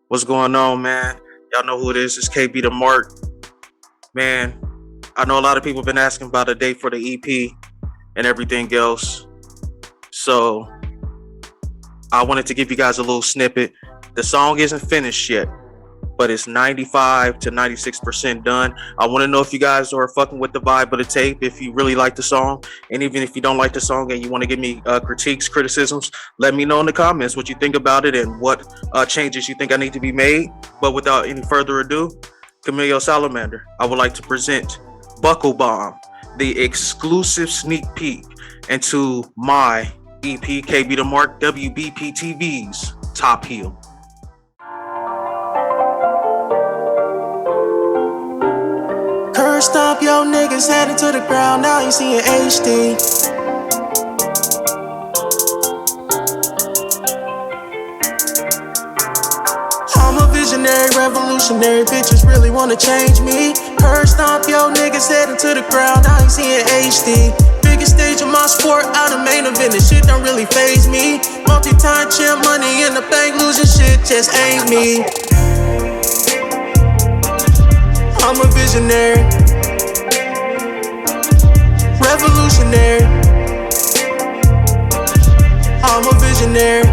What's going on, man? Y'all know who it is. It's KB the Mark. Man, I know a lot of people have been asking about a date for the EP and everything else. So I wanted to give you guys a little snippet. The song isn't finished yet, but it's 95 to 96% done. I want to know if you guys are fucking with the vibe of the tape, if you really like the song, and even if you don't like the song and you want to give me critiques, criticisms, let me know in the comments what you think about it and what changes you think I need to be made. But without any further ado, Camille Salamander, I would like to present Buckle Bomb, the exclusive sneak peek into my EP, KB the Mark, WBPTV's Top Heel. Curse stomp, yo niggas heading to the ground, now you seeing HD. I'm a visionary, revolutionary, bitches really wanna change me. Curse stomp, yo niggas heading to the ground, now you seeing HD. Biggest stage of my sport, out of main event, this shit don't really faze me. Multi-time champ, money in the bank, losing shit just ain't me. I'm a visionary, revolutionary. I'm a visionary,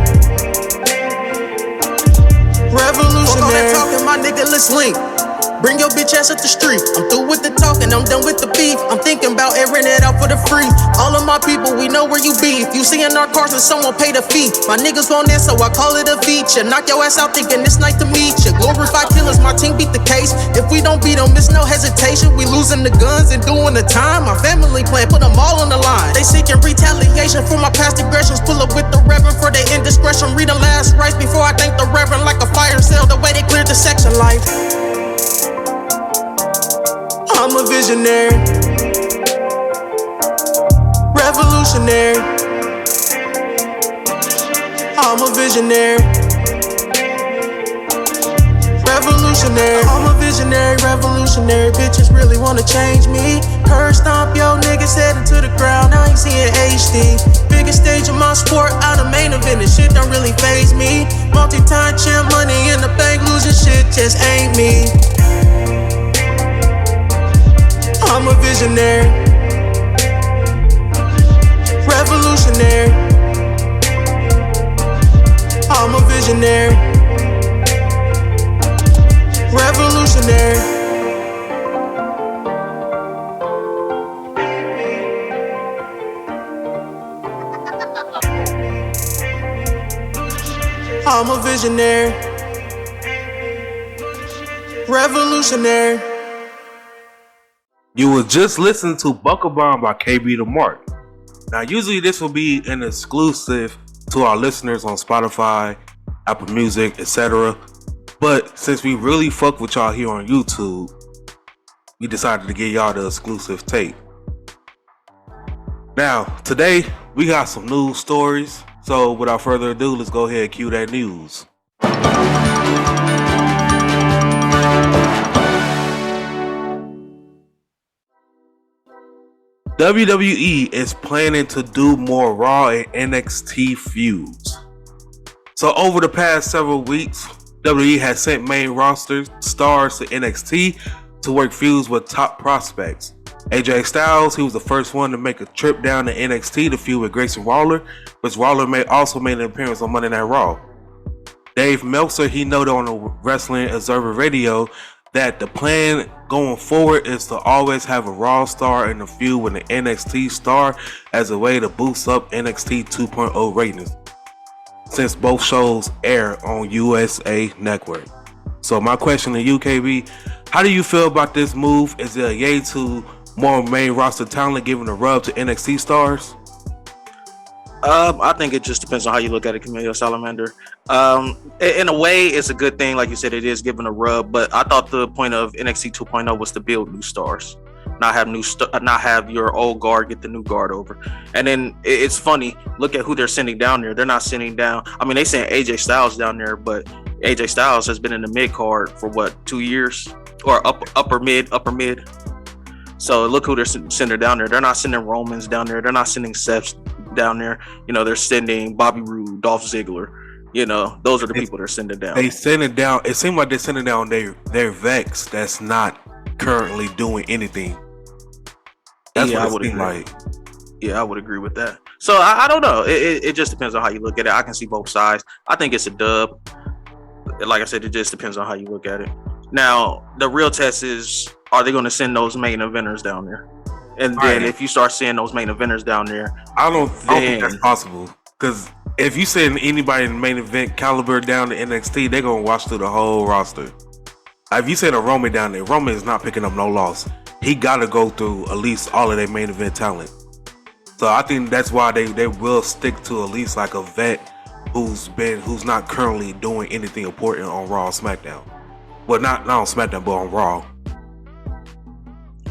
revolutionary. Fuck all that talking, my nigga, let's link. Bring your bitch ass up the street. I'm through with the talking, I'm done with the beef. I'm thinking about airing it out for the free. All of my people, we know where you be. If you seeing our cars and someone pay the fee. My niggas want this, so I call it a feature. Knock your ass out thinking it's nice to meet you. Glorified killers, my team beat the case. If we don't beat them, it's no hesitation. We losing the guns and doing the time. My family plan, put them all on the line. They seeking retaliation for my past aggressions. Pull up with the reverend for their indiscretion. Read the last rites before I thank the reverend. Like a fire sale, the way they cleared the section life. I'm a visionary, revolutionary. I'm a visionary, revolutionary. I'm a visionary, revolutionary. Bitches really wanna change me. Curse stomp, yo niggas heading to the ground, now you seeing HD. Biggest stage of my sport, out of main event, this shit don't really faze me. Multi-time champ, money in the bank, losing shit just ain't me. I'm a visionary, revolutionary. I'm a visionary, revolutionary. I'm a visionary, revolutionary. You will just listen to Buckle Bomb by KB the Mark. Now, usually this will be an exclusive to our listeners on Spotify, Apple Music, etc. But since we really fuck with y'all here on YouTube, we decided to give y'all the exclusive tape. Now, today we got some news stories. So without further ado, let's go ahead and cue that news. WWE is planning to do more Raw and NXT feuds. So over the past several weeks, WWE has sent main roster stars to NXT to work feuds with top prospects. AJ Styles, he was the first one to make a trip down to NXT to feud with Grayson Waller, which Waller also made an appearance on Monday Night Raw. Dave Meltzer, he noted on the Wrestling Observer Radio that the plan going forward is to always have a Raw star in the feud with an NXT star as a way to boost up NXT 2.0 ratings, since both shows air on USA Network. So my question to you, KB, how do you feel about this move? Is it a yay to more main roster talent giving a rub to NXT stars? I think it just depends on how you look at it, Camille Salamander. In a way, it's a good thing. Like you said, it is giving a rub, but I thought the point of NXT 2.0 was to build new stars, not have your old guard get the new guard over. And then it's funny, look at who they're sending down there. They're not sending down, I meing, they sent AJ Styles down there, but AJ Styles has been in the mid card for what, 2 years, or upper mid. So look who they're sending down there. They're not sending Romans down there. They're not sending Seth down there. You know, they're sending Bobby Roode, Dolph Ziggler. Those are the people they're sending down. They send it down. It seems like they're sending down their vets that's not currently doing anything. That's what it seems like. Yeah, I would agree with that. So I don't know. It just depends on how you look at it. I can see both sides. I think it's a dub. Like I said, it just depends on how you look at it. Now, the real test is, are they going to send those main eventers down there? And then if you start seeing those main eventers down there, I don't think that's possible. Because if you send anybody in the main event caliber down to NXT, they're going to watch through the whole roster. If you send a Roman down there, Roman is not picking up no loss. He got to go through at least all of their main event talent. So I think that's why they will stick to at least like a vet who's not currently doing anything important on Raw or SmackDown. Well, not on SmackDown, but on Raw.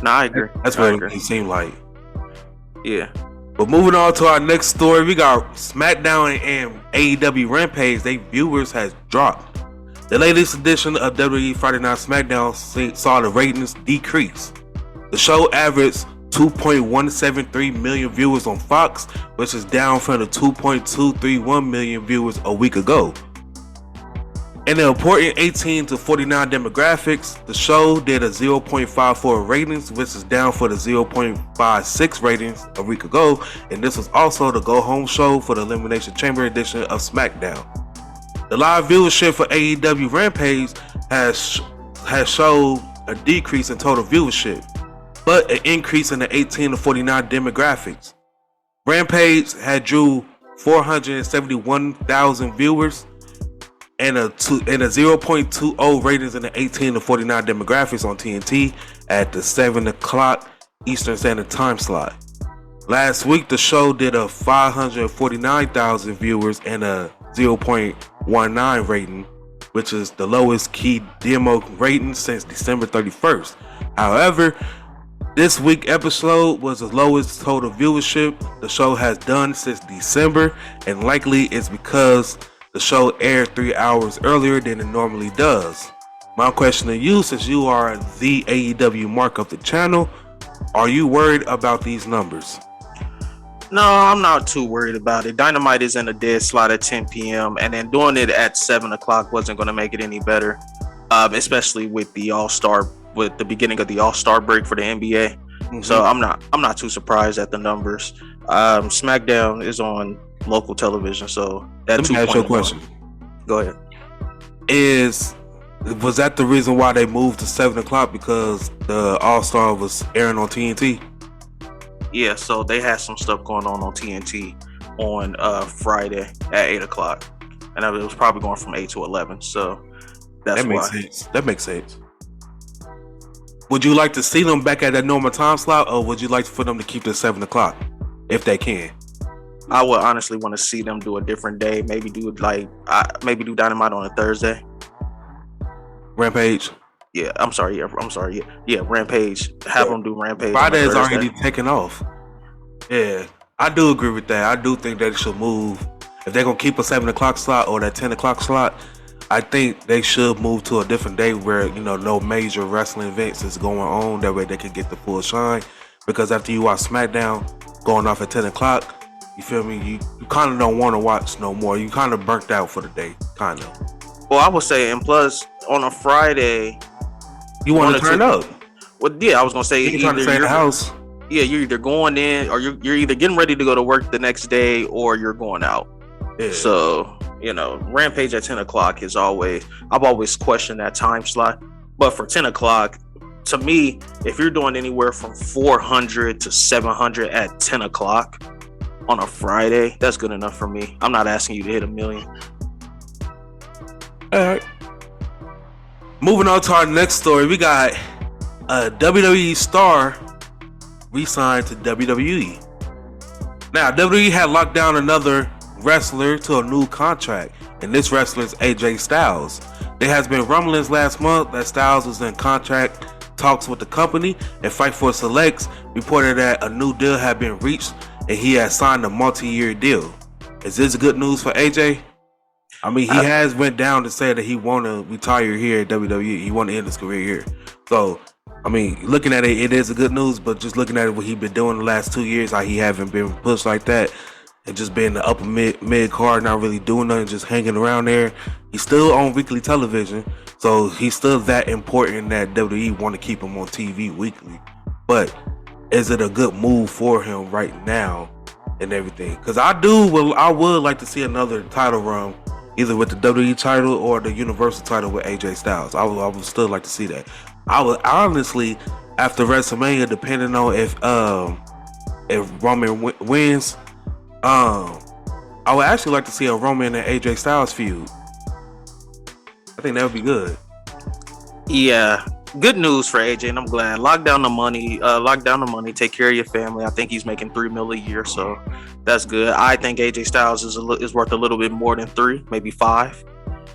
No, I agree. That's what it seemed like. Yeah. But moving on to our next story, we got SmackDown and AEW Rampage. Their viewers has dropped. The latest edition of WWE Friday Night SmackDown saw the ratings decrease. The show averaged 2.173 million viewers on Fox, which is down from the 2.231 million viewers a week ago. In the important 18 to 49 demographics, the show did a 0.54 ratings, which is down for the 0.56 ratings a week ago, and this was also the go-home show for the Elimination Chamber edition of SmackDown. The live viewership for AEW Rampage has showed a decrease in total viewership, but an increase in the 18 to 49 demographics. Rampage had drew 471,000 viewers and a 0.20 ratings in the 18 to 49 demographics on TNT at the 7 o'clock Eastern Standard Time slot. Last week, the show did a 549,000 viewers and a 0.19 rating, which is the lowest key demo rating since December 31st. However, this week's episode was the lowest total viewership the show has done since December, and likely it's because the show aired 3 hours earlier than it normally does. My question to you, since you are the AEW mark of the channel, are you worried about these numbers? No, I'm not too worried about it. Dynamite is in a dead slot at 10 p.m. and then doing it at 7 o'clock wasn't going to make it any better, especially with the beginning of the All-Star break for the NBA. Mm-hmm. So I'm not too surprised at the numbers. SmackDown is on local television, so that. Let me ask you a question. Go ahead. Was that the reason why they moved to 7 o'clock, because the All-Star was airing on TNT? Yeah, so they had some stuff going on TNT on Friday at 8 o'clock, and it was probably going from 8 to 11. So that makes sense. That makes sense. Would you like to see them back at that normal time slot, or would you like for them to keep it at 7 o'clock if they can? I would honestly want to see them do a different day. Maybe do Dynamite on a Thursday. Rampage. Yeah, I'm sorry. Yeah, Rampage. Have them do Rampage. Friday is already taken off. Yeah, I do agree with that. I do think they should move. If they're gonna keep a 7 o'clock slot or that 10 o'clock slot, I think they should move to a different day where, no major wrestling events is going on. That way they can get the full shine. Because after you watch SmackDown going off at 10 o'clock, you feel me? You kind of don't want to watch no more. You kind of burnt out for the day, kind of. Well, I would say, and plus on a Friday, you want to turn up. Well, yeah, I was gonna say you're trying to stay in the house. Yeah, you're either going in or you're either getting ready to go to work the next day or you're going out. Yeah. So Rampage at 10 o'clock is I've always questioned that time slot. But for 10 o'clock, to me, if you're doing anywhere from 400 to 700 at 10 o'clock on a Friday, that's good enough for me. I'm not asking you to hit 1 million. All right. Moving on to our next story, we got a WWE star re-signed to WWE. Now, WWE had locked down another wrestler to a new contract, and this wrestler is AJ Styles. There has been rumblings last month that Styles was in contract talks with the company, and Fight for Selects reported that a new deal had been reached and he has signed a multi-year deal. Is this good news for AJ? I mean, he has went down to say that he want to retire here at WWE. He want to end his career here. So, I mean, looking at it, it is a good news, but just looking at what he's been doing the last 2 years, how he haven't been pushed like that, and just being the upper mid card, not really doing nothing, just hanging around there. He's still on weekly television, so he's still that important that WWE want to keep him on TV weekly. But is it a good move for him right now and everything? Because I would like to see another title run, either with the WWE title or the Universal title with AJ Styles. I would still like to see that. I would honestly, after WrestleMania, depending on if Roman wins, I would actually like to see a Roman and AJ Styles feud. I think that would be good. Yeah, good news for AJ, and I'm glad. Lock down the money. Take care of your family. I think he's making $3 million a year, so that's good. I think AJ Styles is worth a little bit more than 3, maybe 5,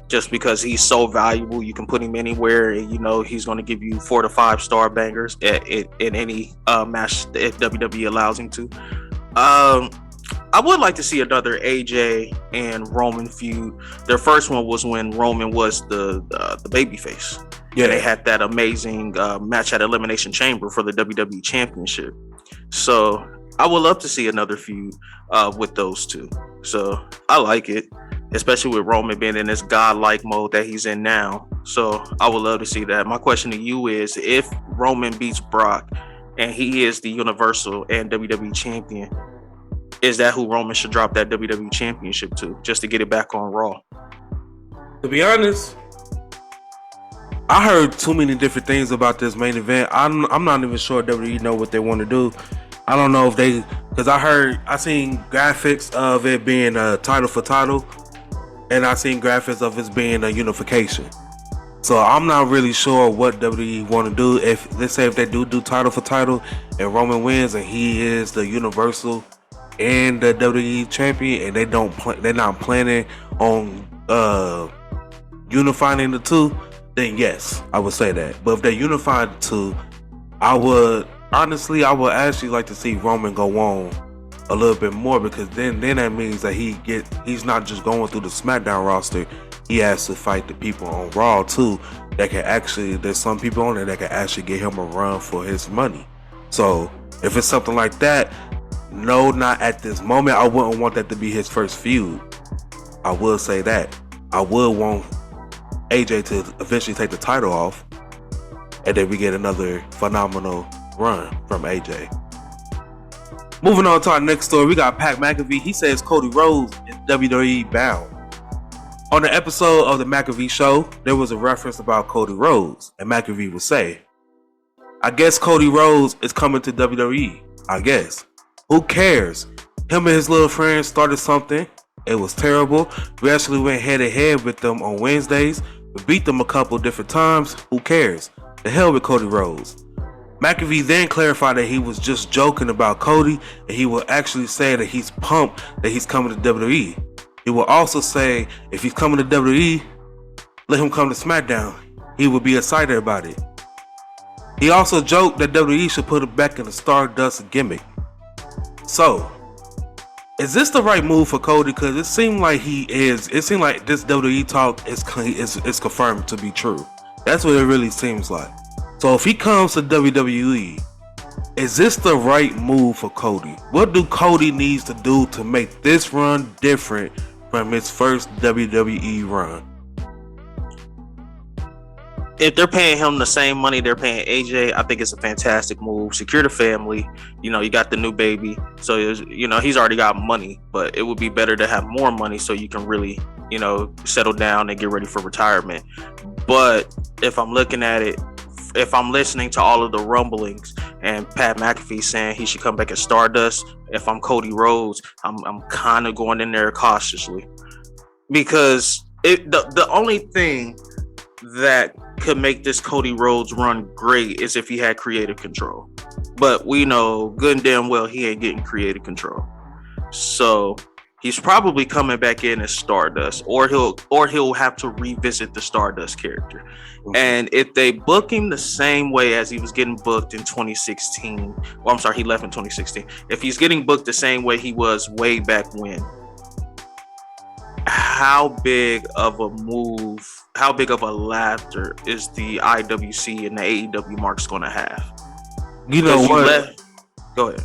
just because he's so valuable. You can put him anywhere, and he's going to give you 4 to 5 star bangers in any match if WWE allows him to. I would like to see another AJ and Roman feud. Their first one was when Roman was the babyface. Yeah, they had that amazing match at Elimination Chamber for the WWE Championship. So I would love to see another feud with those two. So I like it, especially with Roman being in this godlike mode that he's in now. So I would love to see that. My question to you is, if Roman beats Brock and he is the Universal and WWE Champion, is that who Roman should drop that WWE Championship to, just to get it back on Raw? To be honest, I heard too many different things about this main event. I'm not even sure WWE know what they want to do. I don't know if they, because I seen graphics of it being a title for title, and I seen graphics of it being a unification. So I'm not really sure what WWE want to do. If let's say if they do title for title and Roman wins and he is the Universal and the WWE champion, and they're not planning on unifying the two, then yes, I would say that. But if they unify the two, I would actually like to see Roman go on a little bit more, because then that means that he's not just going through the SmackDown roster. He has to fight the people on Raw too. There's some people on there that can actually get him a run for his money. So if it's something like that, no, not at this moment. I wouldn't want that to be his first feud. I will say that. I would want AJ to eventually take the title off, and then we get another phenomenal run from AJ. Moving on to our next story, we got Pat McAfee. He says Cody Rhodes is WWE bound. On the episode of the McAfee show, there was a reference about Cody Rhodes, and McAfee would say, "I guess Cody Rhodes is coming to WWE. I guess. Who cares? Him and his little friends started something. It was terrible. We actually went head to head with them on Wednesdays. We beat them a couple different times. Who cares? The hell with Cody Rhodes." McAfee then clarified that he was just joking about Cody, and he will actually say that he's pumped that he's coming to WWE. He will also say if he's coming to WWE, let him come to SmackDown. He would be excited about it. He also joked that WWE should put him back in the Stardust gimmick. So, is this the right move for Cody? Because it seemed like this WWE talk is confirmed to be true. That's what it really seems like. So if he comes to WWE, is this the right move for Cody? What do Cody needs to do to make this run different from his first WWE run? If they're paying him the same money they're paying AJ, I think it's a fantastic move. Secure the family. You got the new baby. So, he's already got money, but it would be better to have more money so you can really, settle down and get ready for retirement. But if I'm looking at it, if I'm listening to all of the rumblings and Pat McAfee saying he should come back as Stardust, if I'm Cody Rhodes, I'm kind of going in there cautiously, because the only thing that could make this Cody Rhodes run great is if he had creative control. But we know good and damn well he ain't getting creative control. So he's probably coming back in as Stardust, or he'll have to revisit the Stardust character. And if they book him the same way as he was getting booked in 2016, well, I'm sorry, he left in 2016. If he's getting booked the same way he was way back when, how big of a move, how big of a laughter is the IWC and the AEW marks going to have? You know what? Go ahead.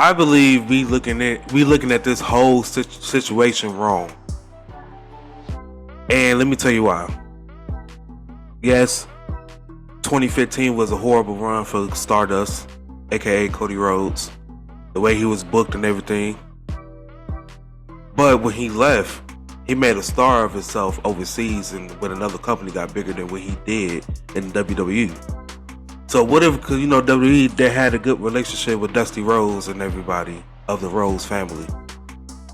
I believe we looking at this whole situation wrong. And let me tell you why. Yes, 2015 was a horrible run for Stardust, aka Cody Rhodes. The way he was booked and everything. But when he left, he made a star of himself overseas, and with another company got bigger than what he did in WWE. So what if, because WWE, they had a good relationship with Dusty Rhodes and everybody of the Rhodes family.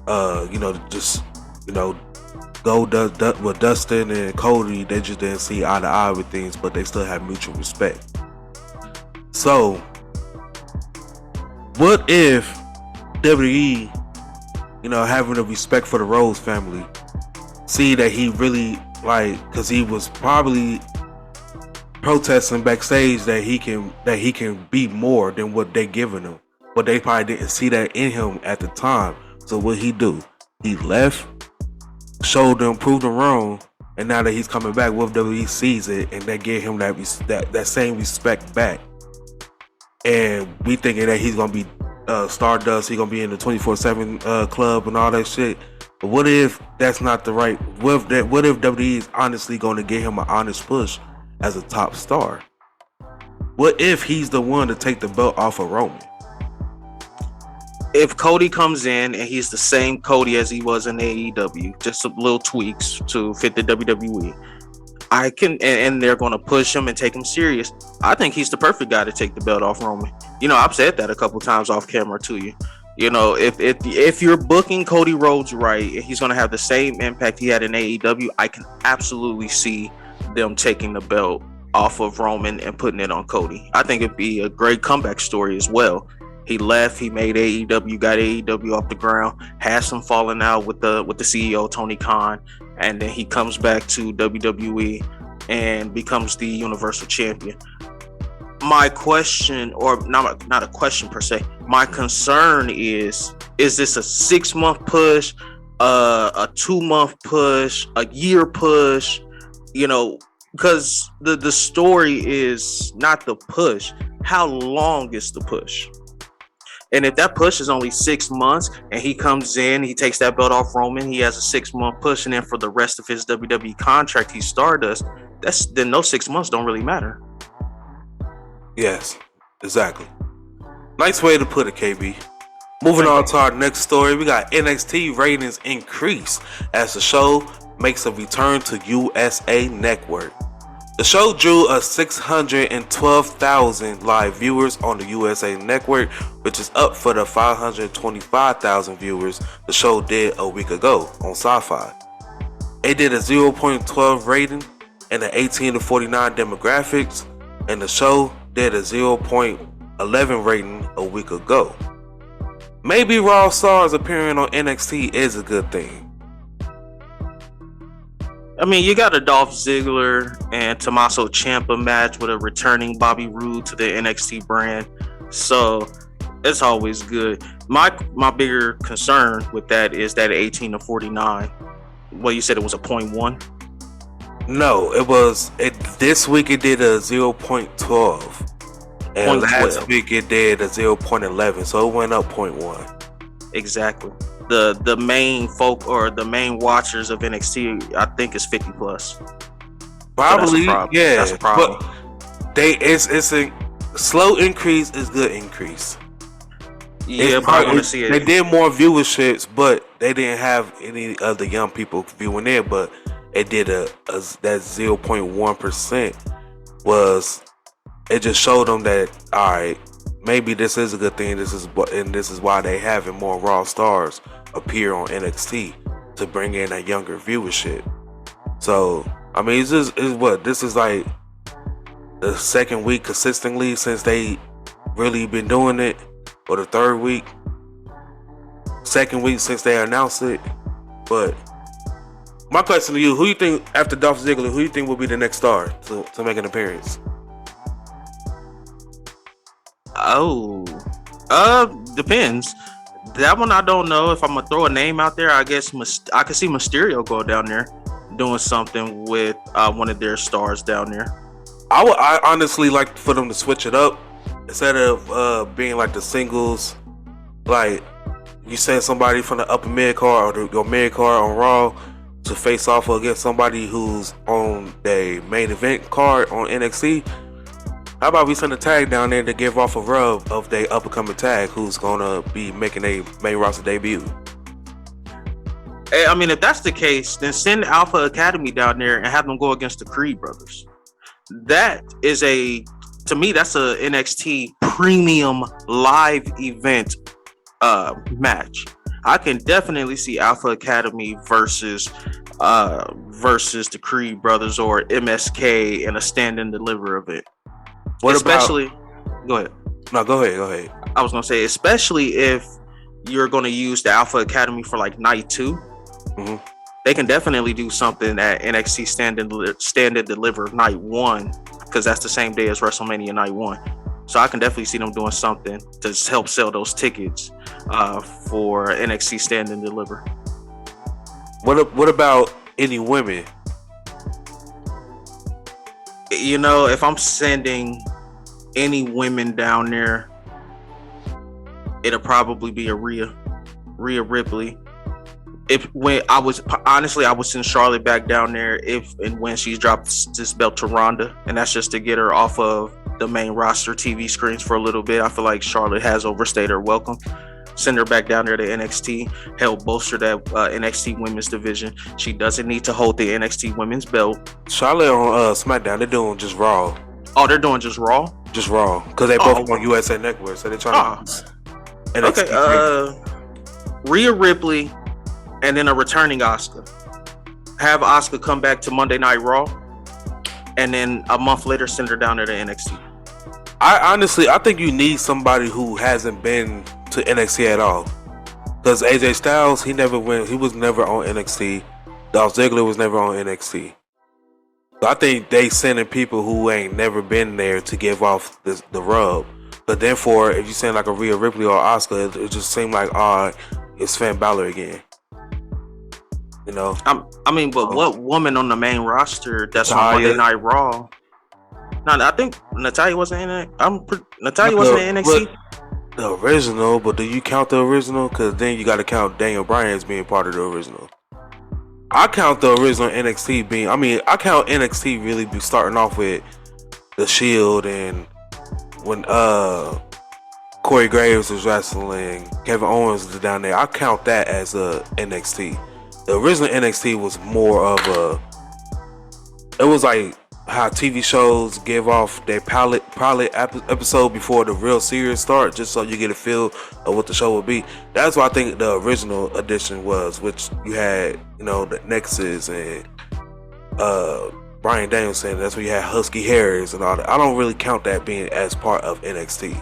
Go with Dustin and Cody, they just didn't see eye to eye with things, but they still have mutual respect. So what if WWE, having a respect for the Rhodes family, see that he really because he was probably protesting backstage that he can be more than what they giving him, but they probably didn't see that in him at the time. So what he do? He left, showed them, proved them wrong, and now that he's coming back, with WWE sees it and they give him that same respect back. And we thinking that he's gonna be Stardust, he's gonna be in the 24/7 club and all that shit. But what if that's not the right? What if WWE is honestly gonna give him an honest push as a top star? What if he's the one to take the belt off of Roman? If Cody comes in and he's the same Cody as he was in AEW, just some little tweaks to fit the WWE, and they're going to push him and take him serious. I think he's the perfect guy to take the belt off Roman. I've said that a couple times off camera to you. If you're booking Cody Rhodes right, he's going to have the same impact he had in AEW. I can absolutely see them taking the belt off of Roman and putting it on Cody. I think it'd be a great comeback story as well. He left, he made AEW, got AEW off the ground, had some falling out with the CEO Tony Khan, and then he comes back to WWE and becomes the Universal Champion. My question, or not a question per se, my concern is this a 6-month push, a 2-month push, a year push? Because the story is not the push. How long is the push? And if that push is only 6 months and he comes in, he takes that belt off Roman, he has a 6-month push, and then for the rest of his WWE contract, he's Stardust, then those 6 months don't really matter. Yes, exactly. Nice way to put it, KB. Moving on to our next story, we got NXT ratings increase as the show makes a return to USA Network. The show drew 612,000 live viewers on the USA Network, which is up for the 525,000 viewers the show did a week ago on Sci-Fi. It did a 0.12 rating and an 18 to 49 demographics, and the show did a 0.11 rating a week ago. Maybe Raw stars appearing on NXT is a good thing. I mean, you got a Dolph Ziggler and Tommaso Ciampa match with a returning Bobby Roode to the NXT brand, so it's always good. My bigger concern with that is that 18 to 49. Well, you said it was a 0.1? No, this week it did a 0.12. And last week it did a 0.11, so it went up 0.1. Exactly. The main folk or the main watchers of NXT, I think, is 50 plus. Probably, so yeah. That's a problem. But it's a slow increase is good increase. Yeah, but I want to see it. They did more viewerships, but they didn't have any of the young people viewing it. But it did that 0.1% was. It just showed them that, all right, maybe this is a good thing. This is why they having more Raw stars appear on NXT to bring in a younger viewership. So I mean, this is like the second week consistently since they really been doing it, or the third week, second week since they announced it. But my question to you: who you think after Dolph Ziggler? Who you think will be the next star to make an appearance? Oh, depends. That one I don't know. If I'm gonna throw a name out there, I guess I could see Mysterio go down there doing something with one of their stars down there. I honestly like for them to switch it up instead of being like the singles Like, you send somebody from the upper mid card or your mid card on Raw to face off against somebody who's on the main event card on NXT. How about we send a tag down there to give off a rub of their up and coming tag who's gonna be making a main roster debut? I mean, if that's the case, then send Alpha Academy down there and have them go against the Creed brothers. That is to me, that's a NXT premium live event match. I can definitely see Alpha Academy versus the Creed brothers or MSK in a stand and deliver event. Go ahead. No, go ahead. I was gonna say, especially if you're gonna use the Alpha Academy for like night 2, they can definitely do something at NXT stand and deliver night 1, because that's the same day as WrestleMania night 1. So I can definitely see them doing something to help sell those tickets for NXT stand and deliver. What about any women? You know, if I'm sending any women down there, it'll probably be a Rhea Ripley. I would send Charlotte back down there if and when she's dropped this belt to Ronda, and that's just to get her off of the main roster TV screens for a little bit. I feel like Charlotte has overstayed her welcome. Send her back down there to NXT, help bolster that NXT women's division. She doesn't need to hold the NXT women's belt. Charlotte on SmackDown, they're doing just Raw. Oh, they're doing just Raw? Just Raw, because they both on USA Network, so they're trying to NXT. Okay, Rhea Ripley, and then a returning Asuka. Have Asuka come back to Monday Night Raw, and then a month later send her down there to NXT. I think you need somebody who hasn't been to NXT at all. Because AJ Styles, he was never on NXT. Dolph Ziggler was never on NXT. So I think they sending people who ain't never been there to give off the rub. But then if you send like a Rhea Ripley or Asuka, it just seemed like, it's Finn Balor again. You know? What woman on the main roster that's on Monday Night Raw? No, I think Natalya wasn't in it. Natalya wasn't in NXT. The original, but do you count the original? Because then you got to count Daniel Bryan as being part of the original. I count the original NXT being. I count NXT really be starting off with the Shield, and when Corey Graves was wrestling, Kevin Owens was down there. I count that as a NXT. The original NXT was more of it was like how TV shows give off their pilot episode before the real series start, just so you get a feel of what the show will be. That's what I think the original edition was, which you had, the Nexus and Bryan Danielson. That's where you had Husky Harris and all that. I don't really count that being as part of NXT.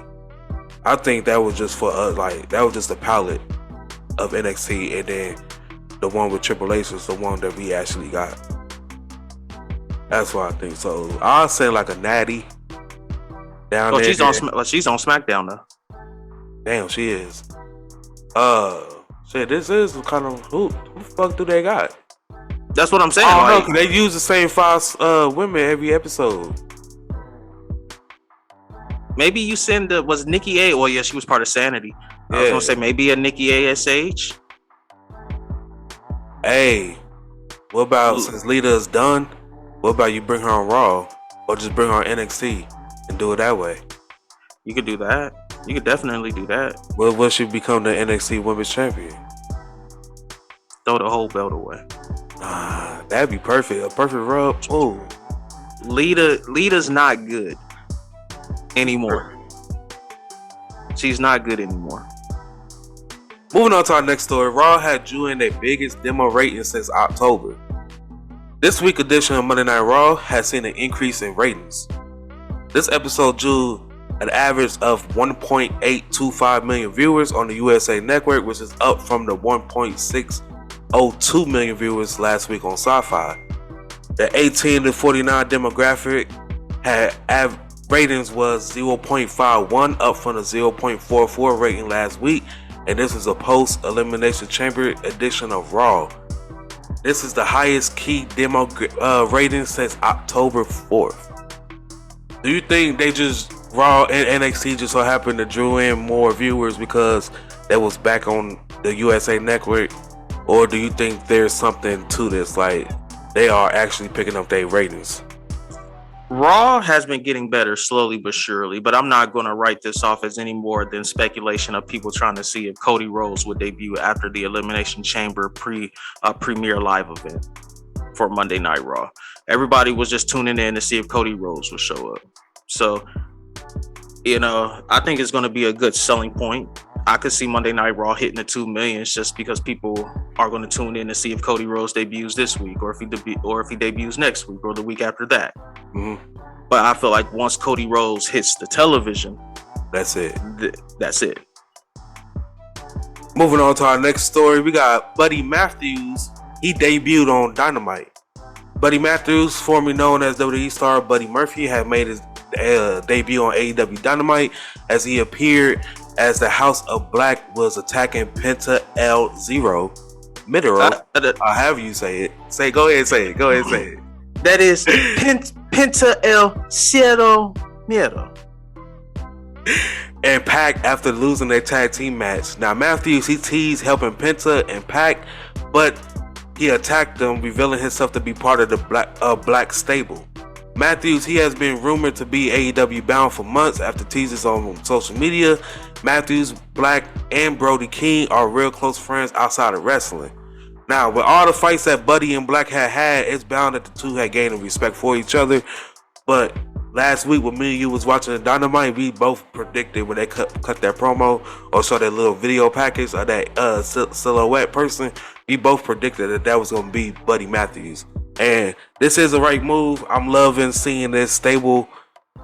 I think that was just for that was just the pilot of NXT, and then the one with Triple H is the one that we actually got. That's what I think. So I'll say like a Natty down there. She's on SmackDown though. Damn, she is. This is kind of who the fuck do they got? That's what I'm saying. No, they use the same 5 women every episode. Maybe you send was Nikki A? Well, yeah, she was part of Sanity. I was gonna say maybe a Nikki ASH. Hey, what about since Lita's done? What about you bring her on Raw, or just bring her on NXT and do it that way? You could do that. You could definitely do that. Well, what should become the NXT Women's Champion? Throw the whole belt away. That'd be perfect. A perfect rub. Oh, Lita's not good anymore. She's not good anymore. Moving on to our next story. Raw had drew in their biggest demo rating since October. This week's edition of Monday Night Raw has seen an increase in ratings. This episode drew an average of 1.825 million viewers on the USA Network, which is up from the 1.602 million viewers last week on Sci-Fi. The 18 to 49 demographic had ratings was 0.51, up from the 0.44 rating last week, and this is a post-Elimination Chamber edition of Raw. This is the highest key demo rating since October 4th. Do you think they just Raw and NXT just so happened to drew in more viewers because that was back on the USA Network, or do you think there's something to this? Like they are actually picking up their ratings? Raw has been getting better slowly but surely, but I'm not going to write this off as any more than speculation of people trying to see if Cody Rhodes would debut after the Elimination Chamber premiere live event for Monday Night Raw. Everybody was just tuning in to see if Cody Rhodes would show up. So, I think it's going to be a good selling point. I could see Monday Night Raw hitting the 2 million just because people are going to tune in to see if Cody Rhodes debuts this week, or if he debuts next week, or the week after that. Mm-hmm. But I feel like once Cody Rhodes hits the television, that's it. That's it. Moving on to our next story, we got Buddy Matthews. He debuted on Dynamite. Buddy Matthews, formerly known as WWE star Buddy Murphy, had made his debut on AEW Dynamite as he appeared as the House of Black was attacking Penta El Zero Mitero. However you say it. Go ahead and say it. That is Penta El Zero Mitero. And Pac after losing their tag team match. Now Matthews, he teased helping Penta and Pac, but he attacked them, revealing himself to be part of the Black stable. Matthews, he has been rumored to be AEW bound for months after teasers on social media. Matthews, Black, and Brody King are real close friends outside of wrestling. Now, with all the fights that Buddy and Black had, it's bound that the two had gained respect for each other. But last week when me and you was watching the Dynamite, we both predicted when they cut that promo or saw that little video package of that silhouette person, we both predicted that was going to be Buddy Matthews. And this is the right move. I'm loving seeing this stable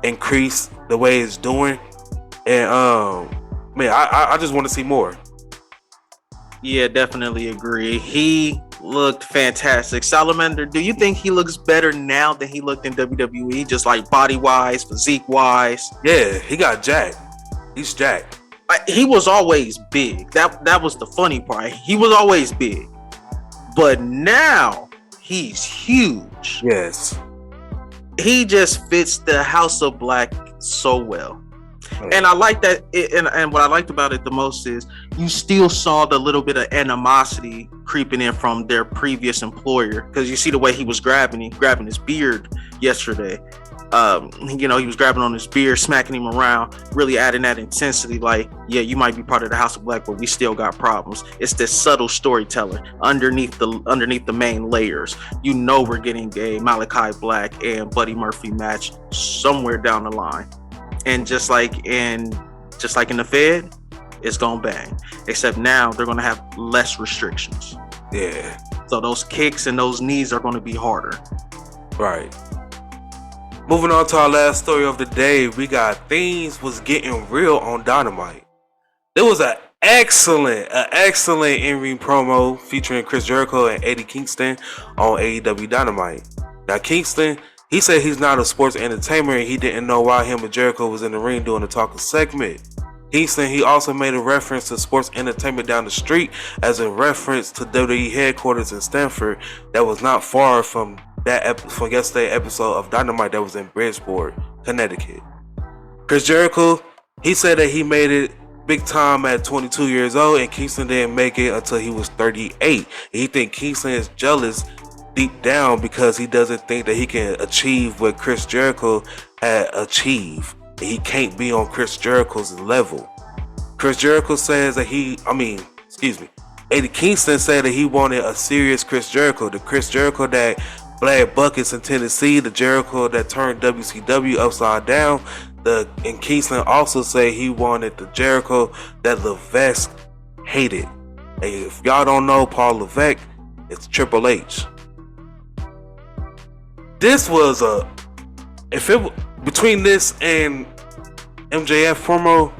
increase the way it's doing. And I just want to see more. Yeah, definitely agree. He looked fantastic. Salamander, do you think he looks better now than he looked in WWE? Just like body wise, physique wise? Yeah, he got jacked. He's jacked. He was always big. That was the funny part. He was always big. But now he's huge. Yes. He just fits the House of Black so well. And I like that. And what I liked about it the most is you still saw the little bit of animosity creeping in from their previous employer, because you see the way he was grabbing his beard yesterday. He was grabbing on his beard, smacking him around, really adding that intensity. Like, yeah, you might be part of the House of Black, but we still got problems. It's this subtle storytelling underneath the main layers. We're getting a Malachi Black and Buddy Murphy match somewhere down the line. And just like in the Fed, it's gonna bang. Except now they're gonna have less restrictions. Yeah. So those kicks and those knees are gonna be harder. Right. Moving on to our last story of the day, we got things was getting real on Dynamite. There was an excellent in-ring promo featuring Chris Jericho and Eddie Kingston on AEW Dynamite. Now Kingston, he said he's not a sports entertainer and he didn't know why him and Jericho was in the ring doing the talking segment. Kingston, he also made a reference to sports entertainment down the street as a reference to WWE headquarters in Stamford that was not far from yesterday's episode of Dynamite that was in Bridgeport, Connecticut. Chris Jericho, he said that he made it big time at 22 years old and Kingston didn't make it until he was 38. And he think Kingston is jealous deep down because he doesn't think that he can achieve what Chris Jericho had achieved. And he can't be on Chris Jericho's level. Chris Jericho says that Eddie Kingston said that he wanted a serious Chris Jericho. The Chris Jericho that bled buckets in Tennessee, the Jericho that turned WCW upside down. And Kingston also said he wanted the Jericho that Levesque hated. And if y'all don't know Paul Levesque, it's Triple H. This was between this and MJF promo,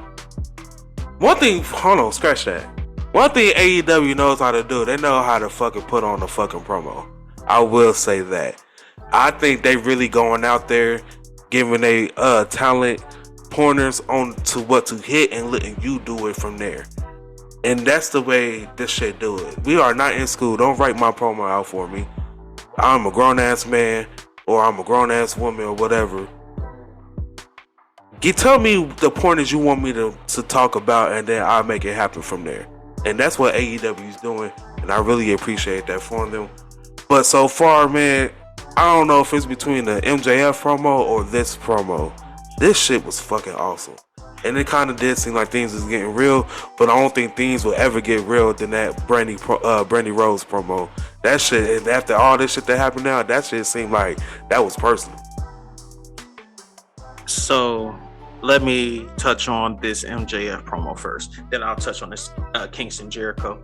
one thing AEW knows how to do, they know how to fucking put on a fucking promo. I will say that. I think they really going out there giving a talent pointers on to what to hit and letting you do it from there. And that's the way this shit do it. We are not in school. Don't write my promo out for me. I'm a grown ass man or I'm a grown ass woman or whatever. tell me the pointers you want me to talk about, and then I'll make it happen from there. And that's what AEW is doing, and I really appreciate that for them. But so far, man, I don't know if it's between the MJF promo or this promo. This shit was fucking awesome. And it kind of did seem like things was getting real, but I don't think things will ever get real than that Brandy Rose promo. That shit, and after all this shit that happened now, that shit seemed like that was personal. So let me touch on this MJF promo first. Then I'll touch on this Kingston Jericho.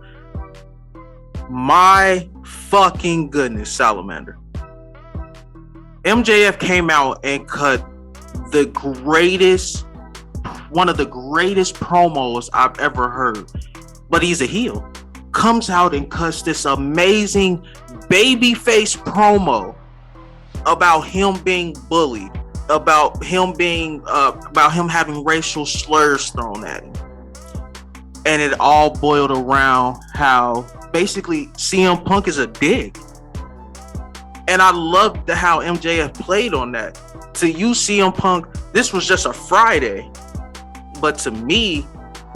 My fucking goodness, Salamander. MJF came out and cut one of the greatest promos I've ever heard. But he's a heel. Comes out and cuts this amazing babyface promo about him being bullied, about him having racial slurs thrown at him. And it all boiled around how basically CM Punk is a dick. And I loved how MJF played on that. To you, CM Punk, this was just a Friday. But to me,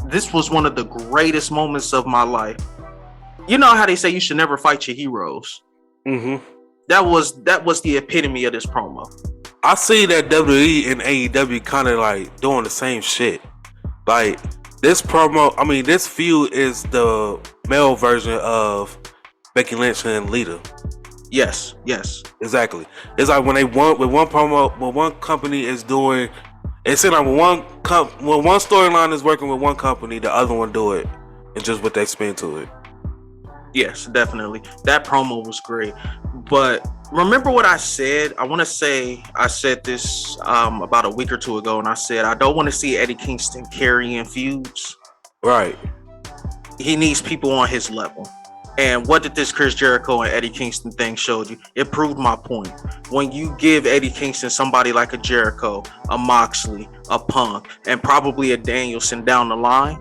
this was one of the greatest moments of my life. You know how they say you should never fight your heroes? Mm-hmm. That was the epitome of this promo. I see that WWE and AEW kind of like doing the same shit. Like this promo, I mean, this feud is the male version of Becky Lynch and Lita. Yes. Exactly. It's like when one company is doing, it seems like when one storyline is working with one company, the other one do it, and just what they spin to it. Yes, definitely. That promo was great. But remember what I said? I want to say I said this about a week or two ago, and I said I don't want to see Eddie Kingston carrying feuds. Right. He needs people on his level. And what did this Chris Jericho and Eddie Kingston thing show you? It proved my point. When you give Eddie Kingston somebody like a Jericho, a Moxley, a Punk, and probably a Danielson down the line,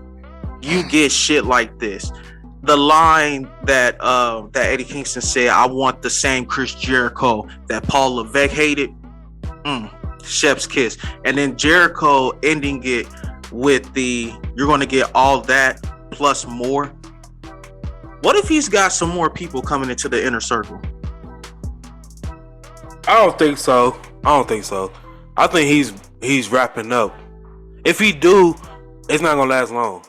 you get shit like this. The line that Eddie Kingston said, I want the same Chris Jericho that Paul Levesque hated. Chef's kiss. And then Jericho ending it with you're going to get all that plus more. What if he's got some more people coming into the inner circle? I don't think so. I think he's wrapping up. If he do, it's not gonna last long.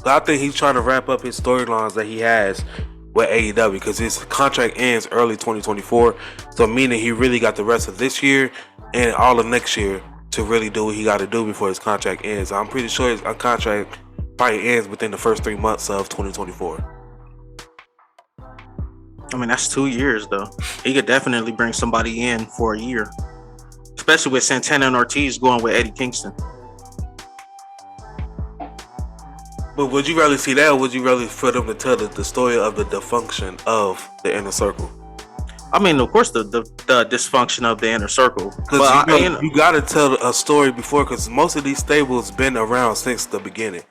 I think he's trying to wrap up his storylines that he has with AEW because his contract ends early 2024. So meaning he really got the rest of this year and all of next year to really do what he got to do before his contract ends. I'm pretty sure his contract probably ends within the first 3 months of 2024. I mean, that's 2 years, though. He could definitely bring somebody in for a year. Especially with Santana and Ortiz going with Eddie Kingston. But would you rather see that, or would you rather for them to tell the story of the dysfunction of the inner circle? I mean, of course, the dysfunction of the inner circle. Because you got to tell a story before, because most of these stables been around since the beginning.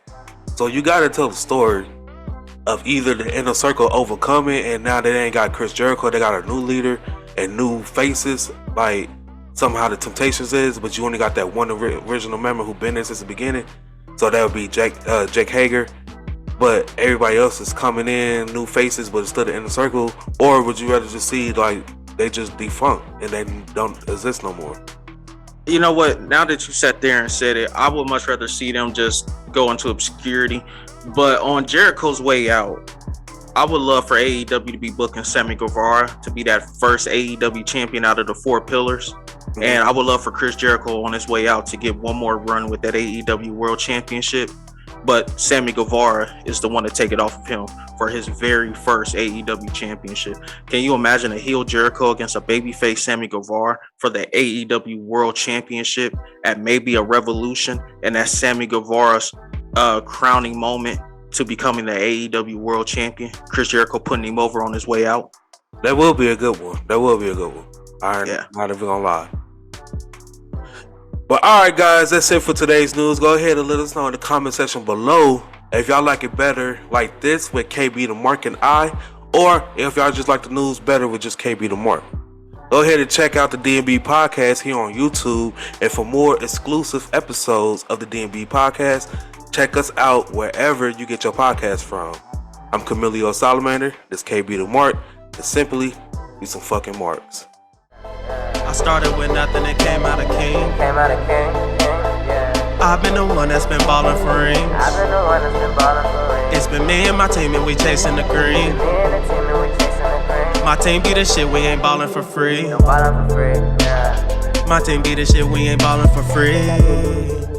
So you got to tell the story of either the inner circle overcoming, and now they ain't got Chris Jericho, they got a new leader and new faces, like somehow the Temptations is, but you only got that one original member who been there since the beginning. So that would be Jake Hager, but everybody else is coming in, new faces, but it's still the inner circle. Or would you rather just see like they just defunct and they don't exist no more? You know what? Now that you sat there and said it, I would much rather see them just go into obscurity. But on Jericho's way out, I would love for AEW to be booking Sammy Guevara to be that first AEW champion out of the 4 pillars. Mm-hmm. And I would love for Chris Jericho on his way out to get one more run with that AEW World Championship. But Sammy Guevara is the one to take it off of him for his very first AEW championship. Can you imagine a heel Jericho against a babyface Sammy Guevara for the AEW World Championship at maybe a Revolution? And that's Sammy Guevara's crowning moment to becoming the AEW World Champion. Chris Jericho putting him over on his way out. That will be a good one. I'm not even gonna lie. But alright guys, that's it for today's news. Go ahead and let us know in the comment section below if y'all like it better like this with KB the Mark and I, or if y'all just like the news better with just KB the Mark. Go ahead and check out the DNB Podcast here on YouTube. And for more exclusive episodes of the DNB Podcast, check us out wherever you get your podcast from. I'm Camilio Salamander. This KB the Mark. And simply, be some fucking marks. I started with nothing and came out a king. I've been the one that's been ballin' for rings. It's been me and my team and we chasing the green. My team be the shit, we ain't ballin' for free. My team be the shit, we ain't ballin' for free.